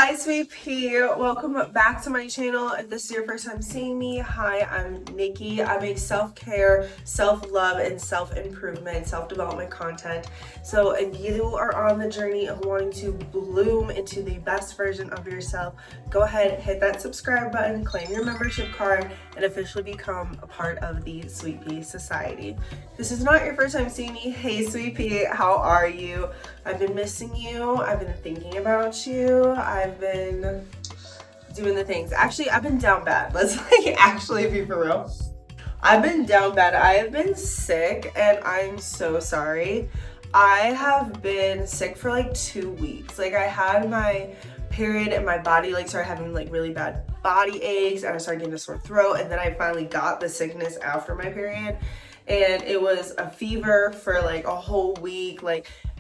Hi, sweet pea. Welcome back to my channel. If this is your first time seeing me, hi, I'm Nikki. I make self-care, self-love, and self-improvement, self-development content. So if you are on the journey of wanting to bloom into the best version of yourself, go ahead, hit that subscribe button, claim your membership card, and officially become a part of the Sweet Pea Society. If this is not your first time seeing me, hey, sweet pea, how are you? I've been missing you. I've been thinking about you. I've been doing the things. Actually, I've been down bad. Let's actually be for real. I've been down bad. I have been sick and I'm so sorry. I have been sick for like 2 weeks. I had my period and my body started having really bad body aches and I started getting a sore throat, and then I finally got the sickness after my period, and it was a fever for a whole week.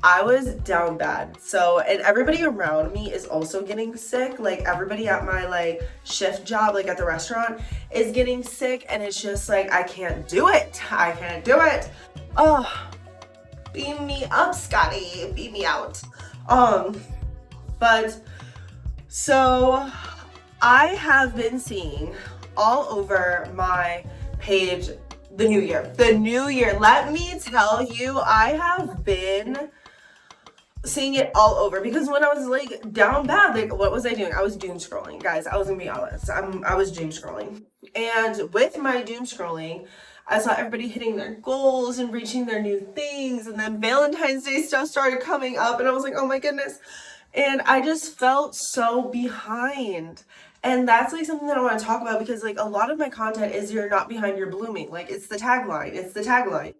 I was down bad. So, and everybody around me is also getting sick. Everybody at my shift job, at the restaurant, is getting sick, and it's just I can't do it. I can't do it. Oh, beam me up, Scotty. Beam me out. But so I have been seeing all over my page the new year. Let me tell you, I have been seeing it all over, because when I was down bad, what was I doing? I was doom scrolling, guys. I was gonna be honest. I was doom scrolling, and with my doom scrolling, I saw everybody hitting their goals and reaching their new things, and then Valentine's Day stuff started coming up, and I was like, oh my goodness. And I just felt so behind. And that's something that I want to talk about, because a lot of my content is you're not behind, you're blooming. It's the tagline. It's the tagline.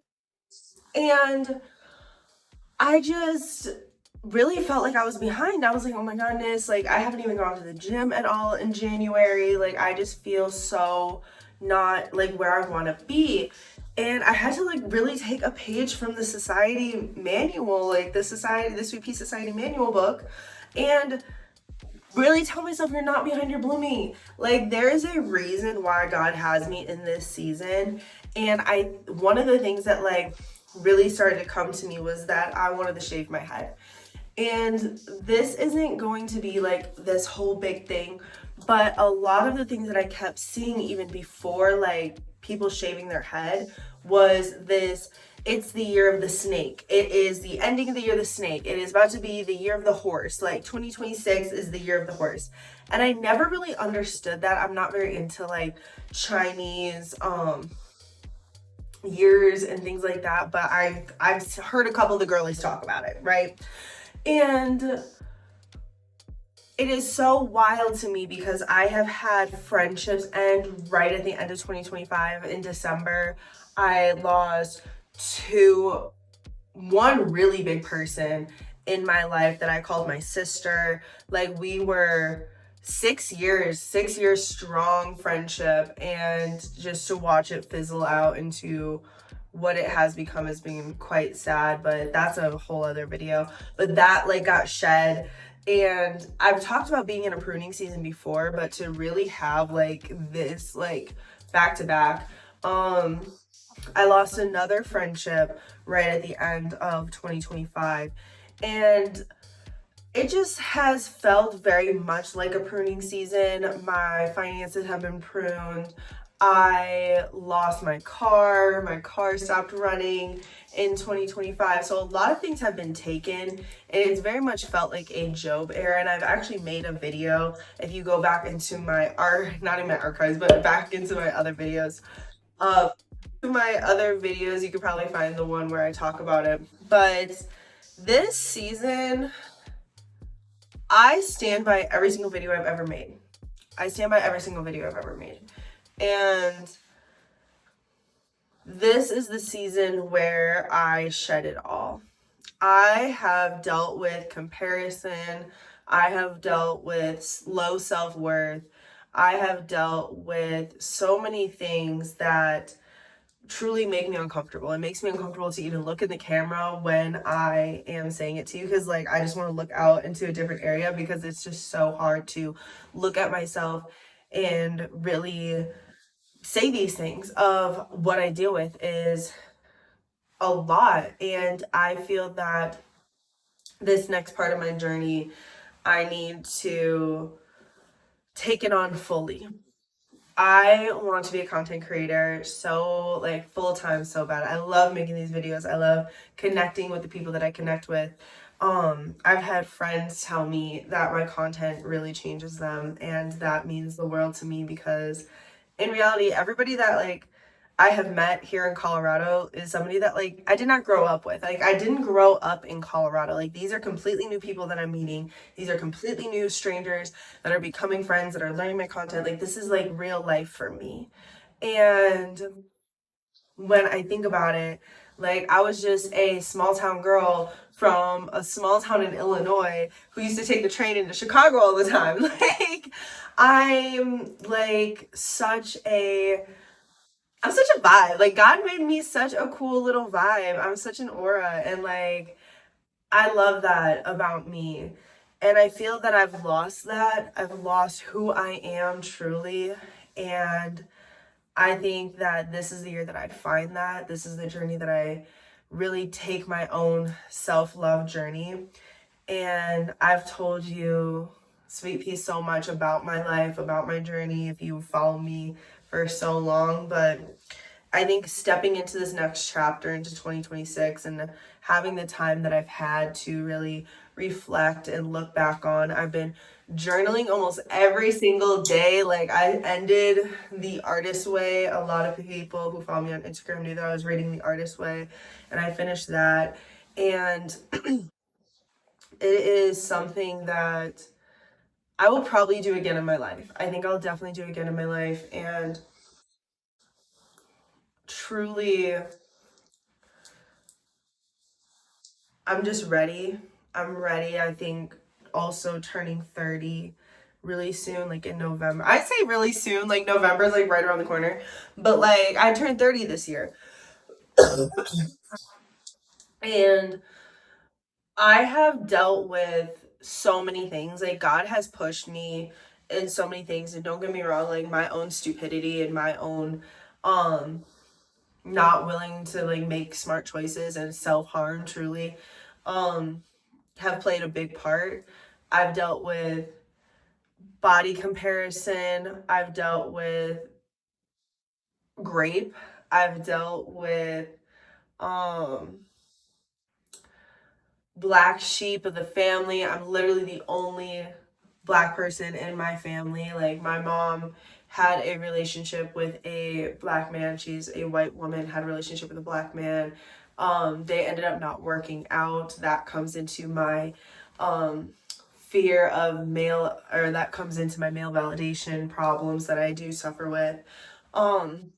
And I just really felt like I was behind. I was like, oh my goodness, I haven't even gone to the gym at all in January. I just feel so not where I want to be. And I had to really take a page from the society manual, the Sweet Pea Society manual book, and really tell myself, you're not behind, you're blooming. There is a reason why God has me in this season. And one of the things that really started to come to me was that I wanted to shave my head. And this isn't going to be this whole big thing, but a lot of the things that I kept seeing even before people shaving their head was this: it's the year of the snake. It is the ending of the year of the snake. It is about to be the year of the horse. 2026 is the year of the horse. And I never really understood that. I'm not very into Chinese years and things like that, but I've heard a couple of the girlies talk about it, right? And it is so wild to me, because I have had friendships end right at the end of 2025 in December. I lost one really big person in my life that I called my sister. We were 6 years strong friendship, and just to watch it fizzle out into what it has become has been quite sad, but that's a whole other video. But that got shed. And I've talked about being in a pruning season before, but to really have this back to back, I lost another friendship right at the end of 2025, and it just has felt very much like a pruning season. My finances have been pruned. I lost my car. My car stopped running in 2025. So a lot of things have been taken, and it's very much felt like a Job era. And I've actually made a video. If you go back into not in my archives, but back into my other videos, you could probably find the one where I talk about it. But this season, I stand by every single video I've ever made. And this is the season where I shed it all. I have dealt with comparison. I have dealt with low self-worth. I have dealt with so many things that truly make me uncomfortable. It makes me uncomfortable to even look in the camera when I am saying it to you, because I just want to look out into a different area, because it's just so hard to look at myself and really say these things. Of what I deal with is a lot, and I feel that this next part of my journey, I need to take it on fully. I want to be a content creator so like full time so bad. I love making these videos. I love connecting with the people that I connect with. I've had friends tell me that my content really changes them, and that means the world to me because in reality, everybody that like I have met here in Colorado is somebody that like I did not grow up with. Like I didn't grow up in Colorado. Like these are completely new people that I'm meeting. These are completely new strangers that are becoming friends that are learning my content. Like this is like real life for me. And when I think about it, like I was just a small town girl from a small town in Illinois who used to take the train into Chicago all the time. Like I'm like I'm such a vibe. Like God made me such a cool little vibe. I'm such an aura and like I love that about me. And I feel that I've lost that. I've lost who I am truly. And I think that this is the year that I find that. This is the journey that I really take my own self-love journey. And I've told you, Sweet Pea, so much about my life, about my journey if you follow me for so long. But I think stepping into this next chapter into 2026 and having the time that I've had to really reflect and look back on, I've been journaling almost every single day. Like I ended The Artist Way. A lot of people who follow me on Instagram knew that I was reading The Artist Way, and I finished that. And it is something that I will probably do again in my life. I think I'll definitely do again in my life. And truly, I'm just ready. I'm ready. I think also turning 30 really soon, like in November. I say really soon, like November is like right around the corner. But like I turned 30 this year. And I have dealt with so many things. Like God has pushed me in so many things. And don't get me wrong, like my own stupidity and my own um not willing to like make smart choices and self-harm truly um have played a big part. I've dealt with body comparison. I've dealt with grape. I've dealt with um black sheep of the family. I'm literally the only black person in my family. Like my mom had a relationship with a black man. She's a white woman, had a relationship with a black man. They ended up not working out. That comes into my um fear of male, or that comes into my male validation problems that I do suffer with. Um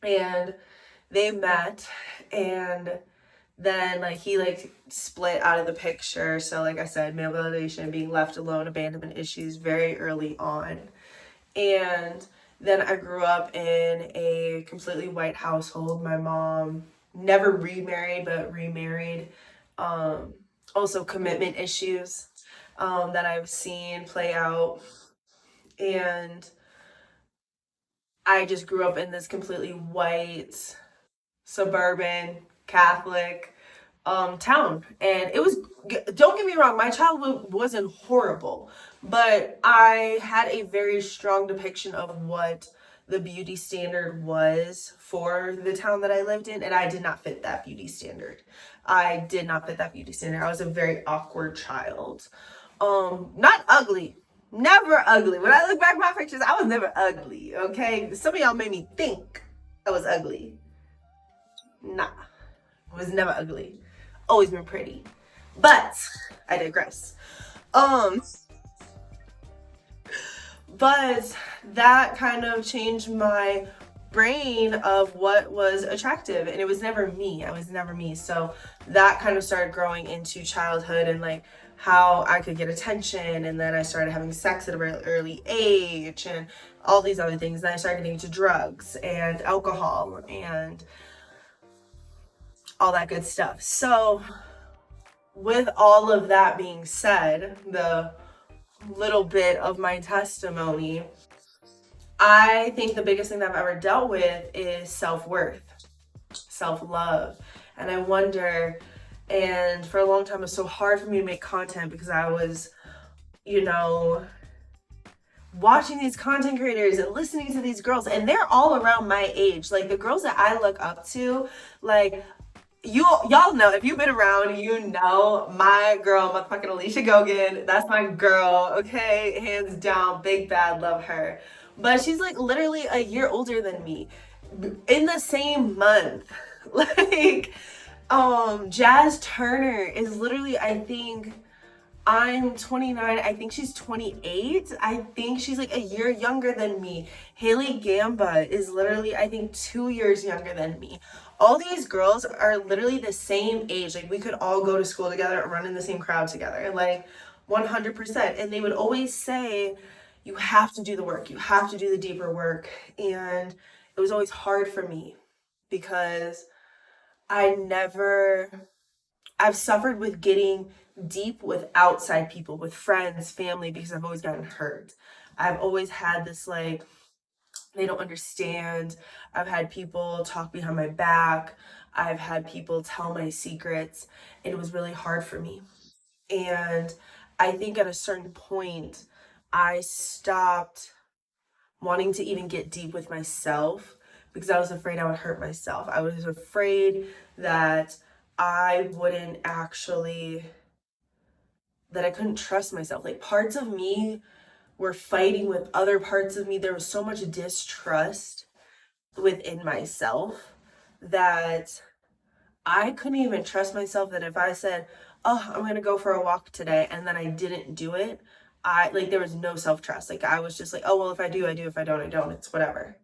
and they met, and then like he like split out of the picture. So like I said, male validation, being left alone, abandonment issues very early on. And then I grew up in a completely white household. My mom never remarried but remarried. um Also commitment issues that I've seen play out. And I just grew up in this completely white suburban Catholic town, and it was, don't get me wrong, my childhood wasn't horrible, but I had a very strong depiction of what the beauty standard was for the town that I lived in, and I did not fit that beauty standard. I did not fit that beauty standard. I was a very awkward child. Not ugly, never ugly. When I look back at my pictures, I was never ugly. Okay, some of y'all made me think I was ugly. Nah, I was never ugly. Always been pretty. But I digress. Um, but that kind of changed my brain of what was attractive, and it was never me. I was never me. So that kind of started growing into childhood and like how I could get attention, and then I started having sex at a very early age and all these other things. Then I started getting into drugs and alcohol and all that good stuff. So with all of that being said, the little bit of my testimony, I think the biggest thing that I've ever dealt with is self worth, self love. And I wonder And for a long time, it was so hard for me to make content because I was, you know, watching these content creators and listening to these girls, and they're all around my age. Like the girls that I look up to, like y'all know, if you've been around, you know my girl, motherfucking Alicia Gogan. That's my girl, okay? Hands down, big bad, love her. But she's like literally a year older than me in the same month. Like, Jazz Turner is literally, I think, I'm 29. I think she's 28. I think she's like a year younger than me. Haley Gamba is literally, I think, 2 years younger than me. All these girls are literally the same age. Like, we could all go to school together and run in the same crowd together. Like, 100%. And they would always say, you have to do the work, you have to do the deeper work. And it was always hard for me because I never I've suffered with getting deep with outside people, with friends, family, because I've always gotten hurt. I've always had this like, they don't understand. I've had people talk behind my back. I've had people tell my secrets. And it was really hard for me. And I think at a certain point, I stopped wanting to even get deep with myself because I was afraid I would hurt myself. I was afraid that I wouldn't actually, that I couldn't trust myself. Like parts of me were fighting with other parts of me. There was so much distrust within myself that I couldn't even trust myself, that if I said, oh, I'm gonna go for a walk today, and then I didn't do it, I like there was no self-trust. Like I was just like, oh well, if I do, I do. If I don't, I don't. It's whatever.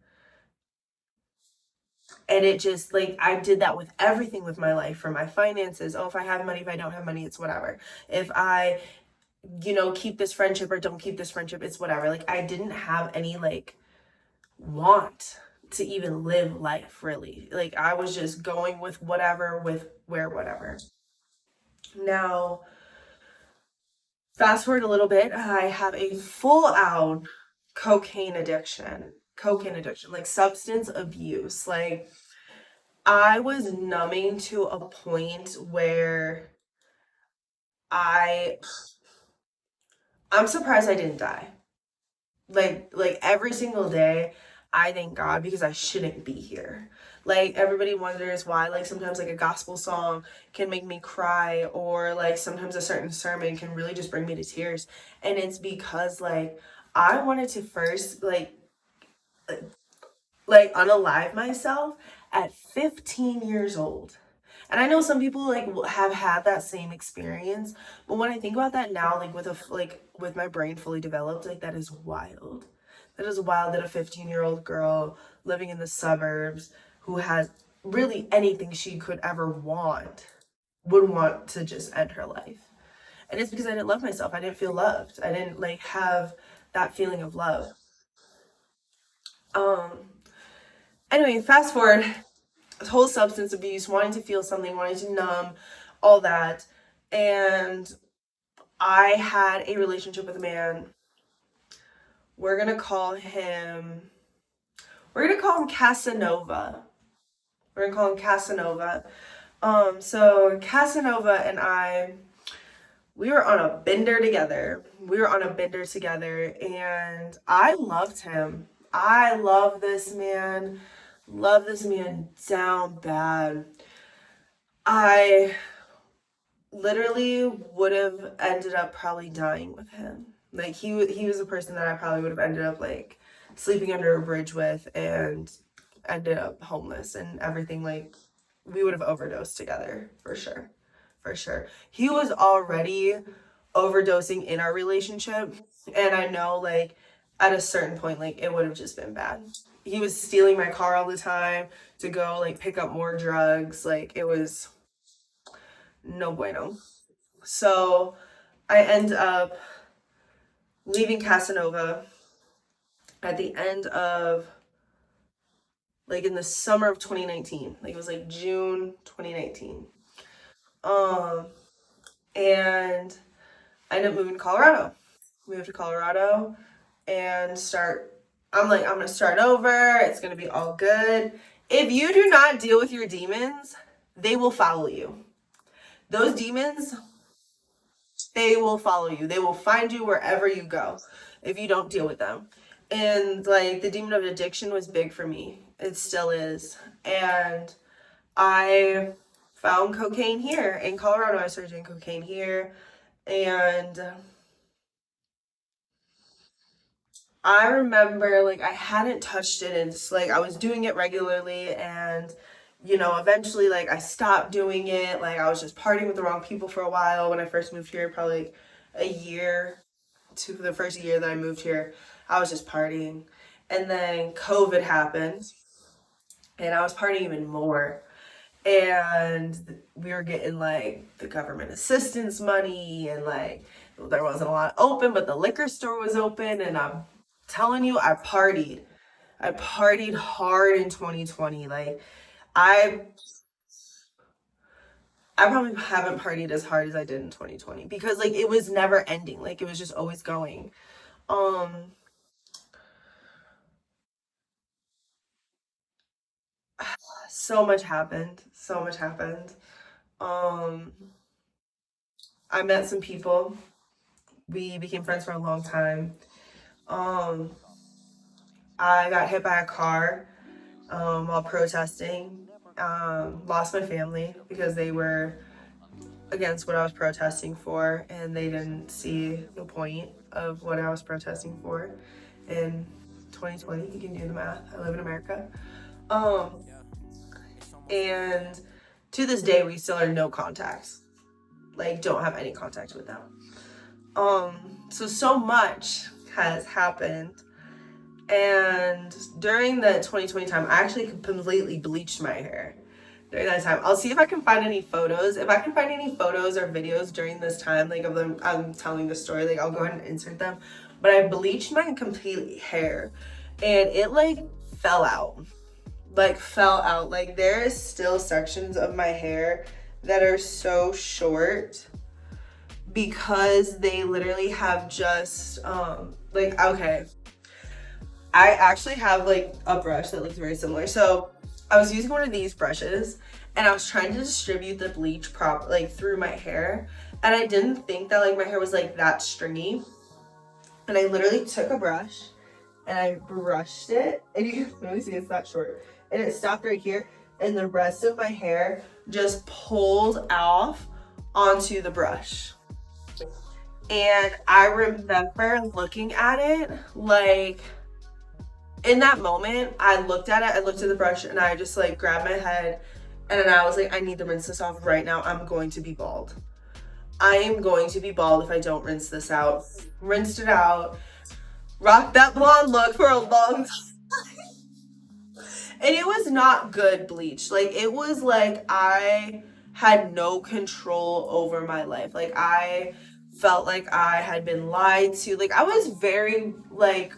And it just like I did that with everything with my life, for my finances. Oh, if I have money, if I don't have money, it's whatever. If I, keep this friendship or don't keep this friendship, it's whatever. Like I didn't have any like want to even live life really. Like I was just going with whatever, with where whatever. Now, fast forward a little bit, I have a full out cocaine addiction, like substance abuse. Like I was numbing to a point where I I'm surprised I didn't die. Like every single day I thank God because I shouldn't be here. Like everybody wonders why like sometimes like a gospel song can make me cry, or like sometimes a certain sermon can really just bring me to tears. And it's because like I wanted to first like unalive myself at 15 years old. And I know some people like have had that same experience, but when I think about that now, like with my brain fully developed, like that is wild. That is wild that a 15-year-old girl living in the suburbs who has really anything she could ever want would want to just end her life. And it's because I didn't love myself. I didn't feel loved. I didn't like have that feeling of love. Um anyway, fast forward, whole substance abuse, wanting to feel something, wanting to numb, all that. And I had a relationship with a man. We're gonna call him we're gonna call him Casanova. We're gonna call him Casanova. So Casanova and I, we were on a bender together. We were on a bender together and I loved him. I love this man. Love this man down bad. I literally would have ended up probably dying with him. Like he was a person that I probably would have ended up like sleeping under a bridge with and ended up homeless and everything. Like we would have overdosed together for sure. For sure. He was already overdosing in our relationship, and I know like at a certain point like it would have just been bad. He was stealing my car all the time to go like pick up more drugs. Like it was no bueno. So I end up leaving Casanova at the end of like in the summer of 2019. Like it was like June 2019. Um and I ended up moving to Colorado. Moved to Colorado and start I'm like, I'm gonna start over. It's gonna be all good. If you do not deal with your demons, they will follow you. Those demons, they will follow you. They will find you wherever you go if you don't deal with them. And like the demon of addiction was big for me. It still is. And I found cocaine here in Colorado. I started doing cocaine here. And I remember like I hadn't touched it, and it's like I was doing it regularly, and eventually like I stopped doing it. Like I was just partying with the wrong people for a while when I first moved here, probably like a year to the first year that I moved here. I was just partying. And then COVID happened, and I was partying even more. And we were getting like the government assistance money, and like there wasn't a lot open, but the liquor store was open. And I'm telling you, I partied hard in 2020. Like I I probably haven't partied as hard as I did in 2020 because like it was never ending. Like it was just always going. Um so much happened. So much happened. Um I met some people. We became friends for a long time. Um I got hit by a car while protesting. Lost my family because they were against what I was protesting for, and they didn't see the point of what I was protesting for. In 2020, you can do the math. I live in America. Um, and to this day, we still are no contacts. Like, don't have any contact with them. So much has happened. And during the 2020 time, I actually completely bleached my hair during that time. I'll see if I can find any photos. If I can find any photos or videos during this time, like of them, I'm telling the story, like I'll go ahead and insert them. But I bleached my complete hair, and it like fell out, like there is still sections of my hair that are so short because they literally have just like okay, I actually have like a brush that looks very similar. So I was using one of these brushes, and I was trying to distribute the bleach like through my hair, and I didn't think that like my hair was like that stringy. And I literally took a brush and I brushed it, and you can really see it's that short. And it stopped right here, and the rest of my hair just pulled off onto the brush. And I remember looking at it like in that moment, I looked at it, I looked at the brush, and I just like grabbed my head, and then I was like, I need to rinse this off right now. I'm going to be bald. I am going to be bald if I don't rinse this out. Rinsed it out, rocked that blonde look for a long time. And it was not good bleach. Like, it was like I had no control over my life. Like, I felt like I had been lied to. Like, I was very, like,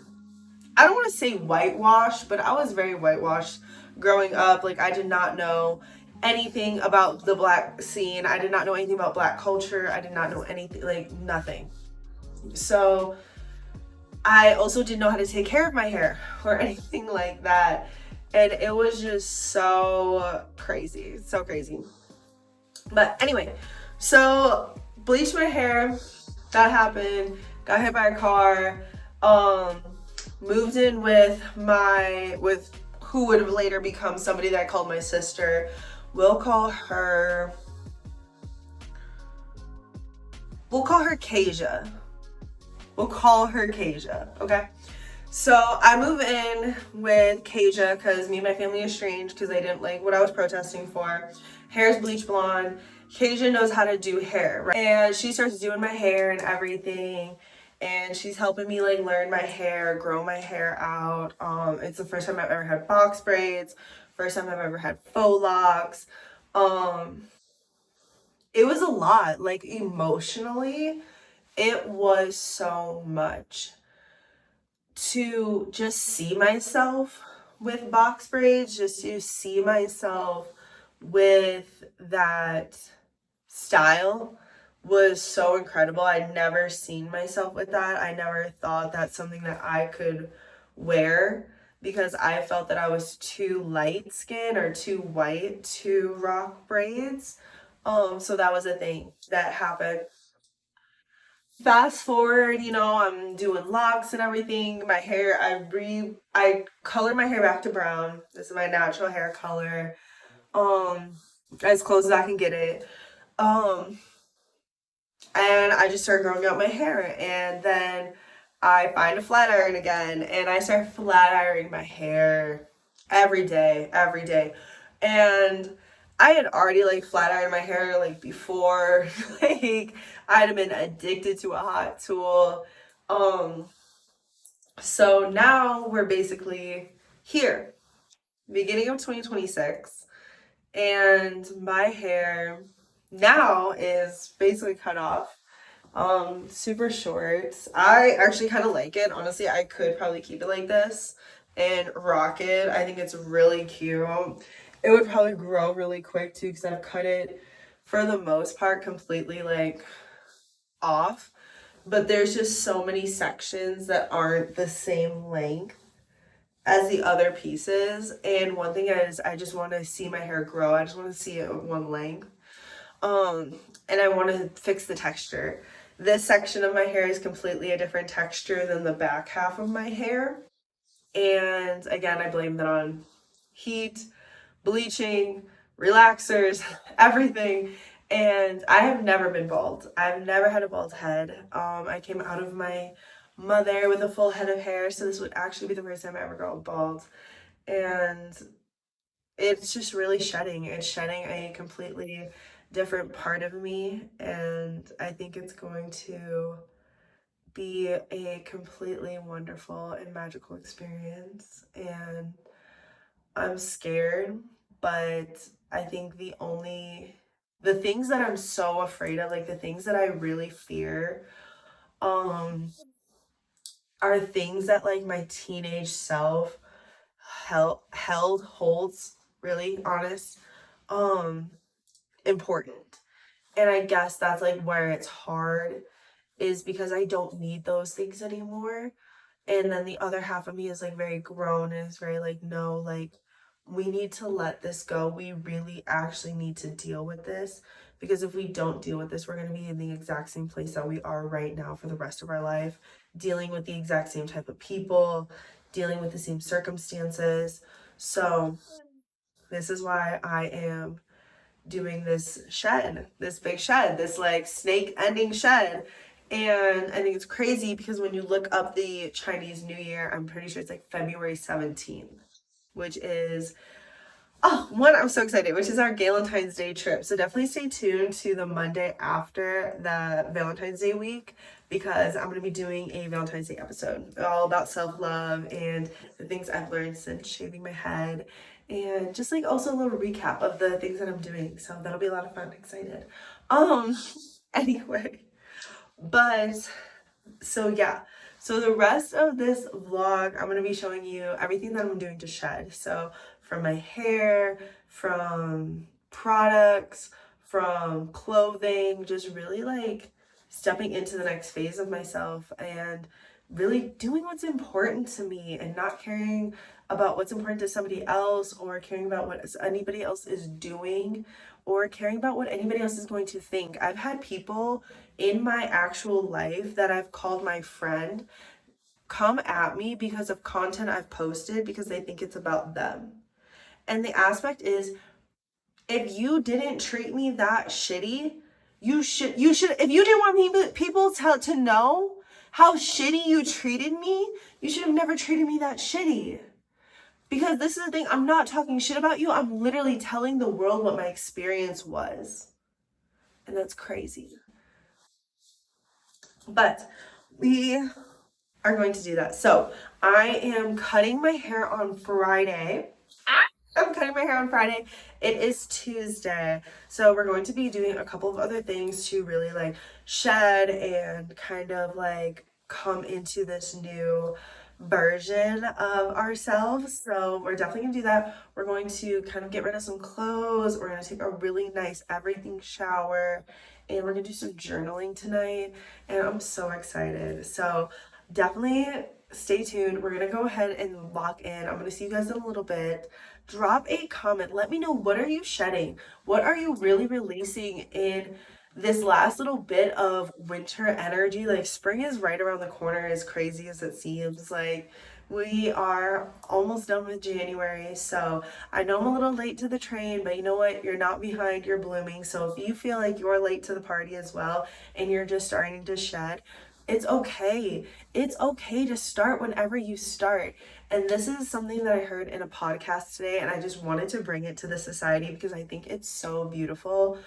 I don't want to say whitewashed, but I was very whitewashed growing up. Like, I did not know anything about the black scene. I did not know anything about black culture. I did not know anything, like, nothing. So, I also didn't know how to take care of my hair or anything like that. And it was just so crazy. So crazy. But anyway, so bleached my hair. That happened. Got hit by a car. Um, moved in with who would have later become somebody that I called my sister. We'll call her we'll call her Kasia. We'll call her Kasia, okay? So I move in with Kasia because me and my family is strange because they didn't like what I was protesting for. Hair's bleach blonde. Kasia knows how to do hair, right? And she starts doing my hair and everything. And she's helping me like learn my hair, grow my hair out. It's the first time I've ever had box braids, first time I've ever had faux locks. Um, it was a lot, like emotionally, it was so much to just see myself with box braids, just to see myself with that style was so incredible. I'd never seen myself with that. I never thought that's something that I could wear because I felt that I was too light skinned or too white to rock braids. So that was a thing that happened. Fast forward, I'm doing locks and everything. My hair, I colored my hair back to brown. This is my natural hair color. Um, as close as I can get it. Um, and I just started growing out my hair, and then I find a flat iron again, and I start flat ironing my hair every day, and I had already like flat ironed my hair like before, like I'd have been addicted to a hot tool. Um, so now we're basically here, beginning of 2026, and my hair now is basically cut off, super short. I actually kind of like it. Honestly, I could probably keep it like this and rock it. I think it's really cute. It would probably grow really quick too because I've cut it for the most part completely like off. But there's just so many sections that aren't the same length as the other pieces. And one thing is I just want to see my hair grow. I just want to see it one length. Um, and I want to fix the texture. This section of my hair is completely a different texture than the back half of my hair. And again, I blame that on heat, bleaching, relaxers, everything. And I have never been bald. I've never had a bald head. I came out of my mother with a full head of hair, so this would actually be the first time I ever go bald. And it's just really shedding. It's shedding a completely different part of me, and I think it's going to be a completely wonderful and magical experience. And I'm scared, but I think the things that I'm so afraid of, like the things that I really fear, um, are things that like my teenage self holds really honest, um, important. And I guess that's like where it's hard, is because I don't need those things anymore. And then the other half of me is like very grown and is very like, no, like we need to let this go. We really actually need to deal with this, because if we don't deal with this, we're going to be in the exact same place that we are right now for the rest of our life, dealing with the exact same type of people, dealing with the same circumstances. So, this is why I am doing this big shed, this like snake ending shed. And I think it's crazy because when you look up the Chinese New Year, I'm pretty sure it's like February 17th, which is, oh, one, I'm so excited, which is our Valentine's Day trip. So definitely stay tuned to the Monday after the Valentine's Day week, because I'm going to be doing a Valentine's Day episode all about self-love and the things I've learned since shaving my head, and just like also a little recap of the things that I'm doing. So that'll be a lot of fun. Excited. Um, anyway, but so yeah, so the rest of this vlog, I'm gonna be showing you everything that I'm doing to shed. So from my hair, from products, from clothing, just really like stepping into the next phase of myself and really doing what's important to me and not caring about what's important to somebody else, or caring about what anybody else is doing, or caring about what anybody else is going to think. I've had people in my actual life that I've called my friend come at me because of content I've posted because they think it's about them. And the aspect is, if you didn't treat me that shitty, you should if you didn't want people to know how shitty you treated me, you should have never treated me that shitty. Because this is the thing, I'm not talking shit about you. I'm literally telling the world what my experience was. And that's crazy. But we are going to do that. So I am cutting my hair on Friday. I'm cutting my hair on Friday. It is Tuesday. So we're going to be doing a couple of other things to really like shed and kind of like come into this new version of ourselves. So we're definitely gonna do that. We're going to kind of get rid of some clothes. We're gonna take a really nice everything shower, and we're gonna do some journaling tonight. And I'm so excited. So definitely stay tuned. We're gonna go ahead and lock in. I'm gonna see you guys in a little bit. Drop a comment. Let me know, what are you shedding? What are you really releasing in this last little bit of winter energy? Like, spring is right around the corner, as crazy as it seems. Like, we are almost done with January, so I know I'm a little late to the train, but you know what? You're not behind, you're blooming. So if you feel like you're late to the party as well and you're just starting to shed, it's okay. It's okay to start whenever you start. And this is something that I heard in a podcast today, and I just wanted to bring it to the society because I think it's so beautiful.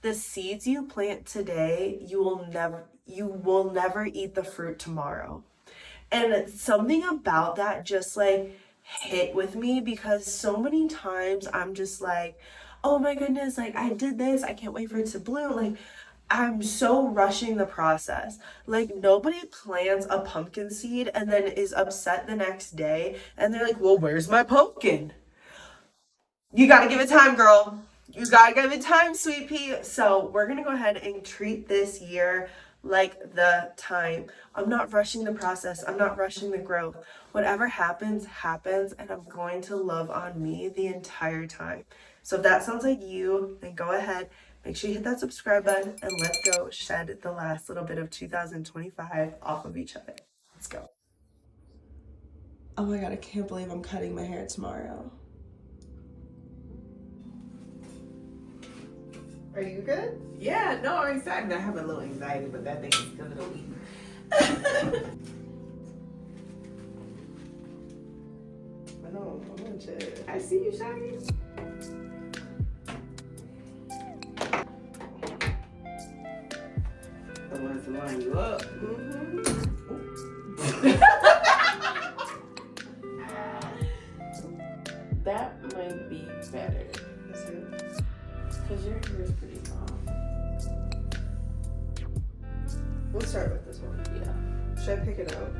The seeds you plant today, you will never eat the fruit tomorrow. And something about that just like hit with me, because so many times I'm just like, oh my goodness, like I did this, I can't wait for it to bloom. Like, I'm so rushing the process. Like, nobody plants a pumpkin seed and then is upset the next day and they're like, well, where's my pumpkin? You gotta give it time, girl. You gotta give it time, sweet pea. So we're gonna go ahead and treat this year like the time. I'm not rushing the process. I'm not rushing the growth. Whatever happens, happens, and I'm going to love on me the entire time. So if that sounds like you, then go ahead, make sure you hit that subscribe button, and let's go shed the last little bit of 2025 off of each other. Let's go. Oh my god, I can't believe I'm cutting my hair tomorrow. Are you good? Yeah, no, I'm excited. I have a little anxiety, but that thing is gonna leave. I know, I'm gonna check. I see you, Shaggy. The ones to line you up. That might be better. Because your hair is pretty long. We'll start with this one. Yeah. Should I pick it out?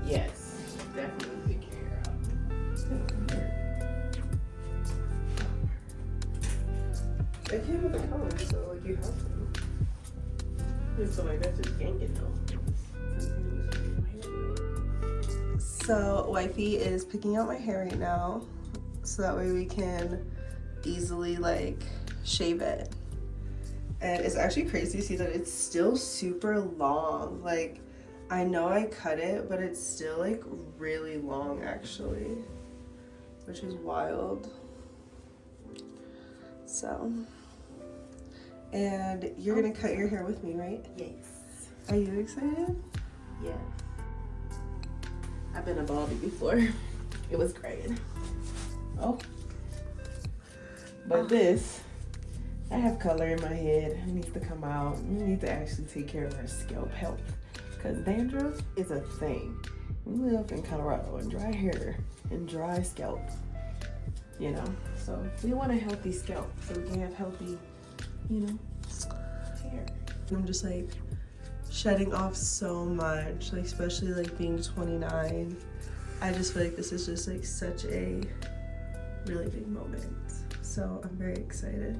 Yes. Definitely pick your hair out. It came with a comb, so like you have to. It's so like that's just yanking though. So wifey is picking out my hair right now, so that way we can easily like shave it. And it's actually crazy to see that it's still super long. Like, I know I cut it, but it's still like really long actually, which is wild. So, and you're gonna cut your hair with me, right? Yes. Are you excited? Yes. I've been a baldy before. It was great. Oh. But this, I have color in my head. It needs to come out. We need to actually take care of our scalp health. Because dandruff is a thing. We live in Colorado and dry hair and dry scalp. You know? So we want a healthy scalp so we can have healthy, hair. I'm just like shedding off so much, like especially like being 29. I just feel like this is just like such a really big moment. So I'm very excited.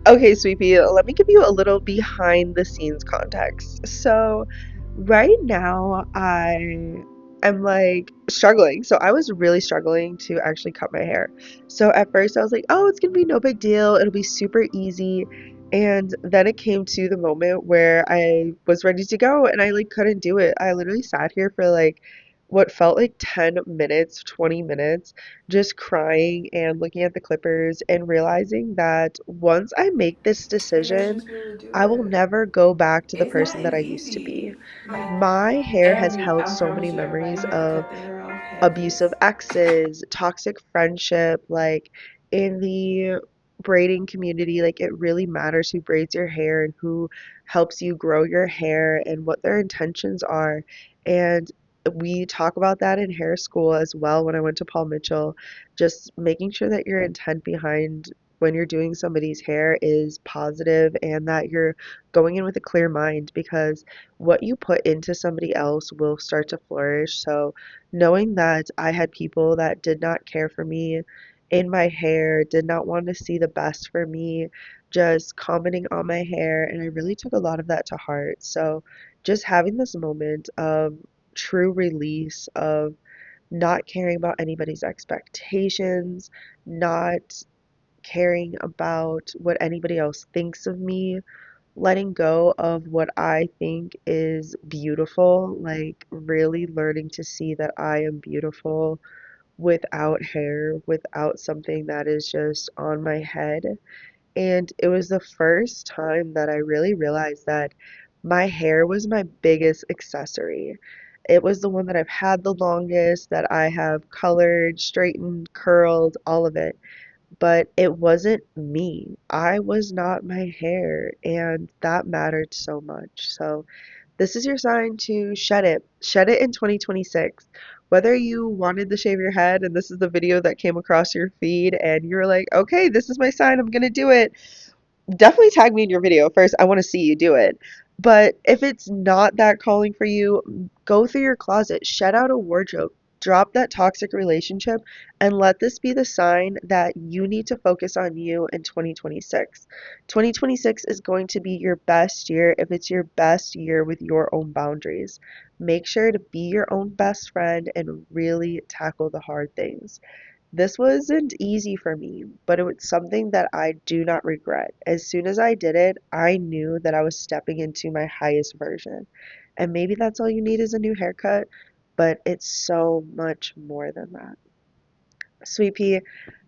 Okay, sweetie, let me give you a little behind the scenes context. So, right now, I am like struggling. So, I was really struggling to actually cut my hair. So, at first, I was like, oh, it's gonna be no big deal, it'll be super easy. And then it came to the moment where I was ready to go and I like couldn't do it. I literally sat here for like what felt like 10 minutes, 20 minutes just crying and looking at the clippers and realizing that once I make this decision, I will never go back to the It's not person that as I used to be. easy. My hair has And held I so promise many you, everybody memories has to of cut their hair off abusive half-assed. exes, toxic friendship, like in the braiding community, like it really matters who braids your hair and who helps you grow your hair and what their intentions are. And we talk about that in hair school as well when I went to Paul Mitchell, just making sure that your intent behind when you're doing somebody's hair is positive and that you're going in with a clear mind, because what you put into somebody else will start to flourish. So knowing that I had people that did not care for me in my hair, did not want to see the best for me, just commenting on my hair. And I really took a lot of that to heart. So just having this moment of true release of not caring about anybody's expectations, not caring about what anybody else thinks of me, letting go of what I think is beautiful, like really learning to see that I am beautiful without hair, without something that is just on my head. And it was the first time that I really realized that my hair was my biggest accessory. It was the one that I've had the longest, that I have colored, straightened, curled, all of it. But it wasn't me. I was not my hair, and that mattered so much. So, this is your sign to shed it. Shed it in 2026. Whether you wanted to shave your head and this is the video that came across your feed and you're like, okay, this is my sign, I'm gonna do it, definitely tag me in your video first. I want to see you do it. But if it's not that calling for you, go through your closet, shed out a wardrobe, drop that toxic relationship, and let this be the sign that you need to focus on you in 2026. 2026 is going to be your best year if it's your best year with your own boundaries. Make sure to be your own best friend and really tackle the hard things. This wasn't easy for me, but it was something that I do not regret. As soon as I did it, I knew that I was stepping into my highest version. And maybe that's all you need is a new haircut, but it's so much more than that. Sweet Pea,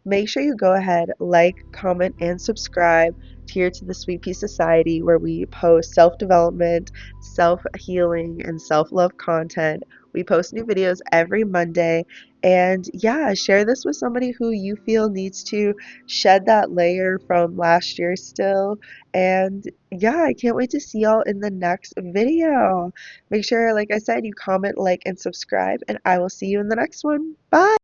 make sure you go ahead, like, comment, and subscribe here to the Sweet Pea Society where we post self-development, self-healing, and self-love content. We post new videos every Monday. And yeah, share this with somebody who you feel needs to shed that layer from last year still. And yeah, I can't wait to see y'all in the next video. Make sure, like I said, you comment, like, and subscribe, and I will see you in the next one. Bye!